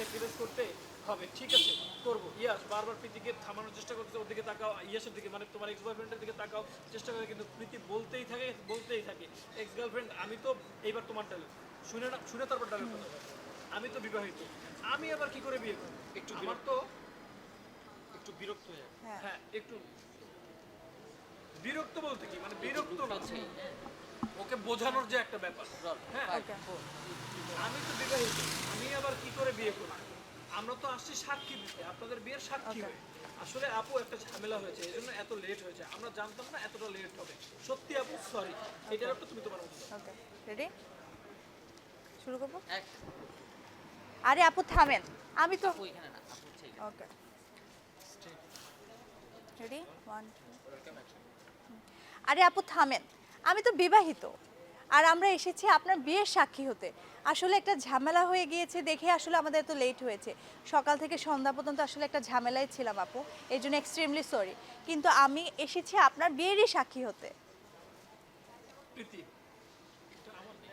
Sacrifice করতে হবে, ঠিক আছে করবো। ইয়াস বারবার প্রীতিকে থামানোর চেষ্টা করতেছে, ওর দিকে তাকাও, ইয়াসের দিকে মানে তোমার এক্স বয়ফ্রেন্ডের দিকে তাকাও চেষ্টা করে, কিন্তু প্রীতি বলতেই থাকে এক্স গার্লফ্রেন্ড আমি তো, এইবার তোমার ডালে শুনে না, শুনে তারপর ডালে কথা বলে, আমি তো বিবাহিত, আমি আবার কি করে বিয়ে করবো, একটু আমার তো একটু বিরক্ত হয়ে যায়। হ্যাঁ একটু বিরক্ত বলতে কি মানে বিরক্ত না, ওকে বোঝানোর যে একটা ব্যাপার। হ্যাঁ আমি তো বিবাহিত, আমি আবার কি করে বিয়ে করব, আমরা তো আসছি সাক্ষী দিতে, আপনাদের বিয়ের সাক্ষী হয়ে। আসলে আপু একটা ঝামেলা হয়েছে, এই জন্য এত লেট হয়েছে, আমরা জানতাম না এতটা লেট হবে, সত্যি আপু সরি, এটার একটা তুমি তোমার মতো দাও। ওকে রেডি শুরু করব। আরে আপু থামেন, আমি তো ওইখানে না আপু হচ্ছে এইখানে। ওকে রেডি 1 আরে আপু থামেন, আমি তো বিবাহিত আর আমরা এসেছি আপনার বিয়ের সাক্ষী হতে। আসলে একটা ঝামেলা হয়ে গিয়েছে দেখে আসলে আমাদের এত লেট হয়েছে, সকাল থেকে সন্ধ্যা পর্যন্ত আসলে একটা ঝামেলায় ছিলাম আপু, এই জন্য এক্সট্রিমলি সরি, কিন্তু আমি এসেছি আপনার বিয়েরই সাক্ষী হতে। প্রীতি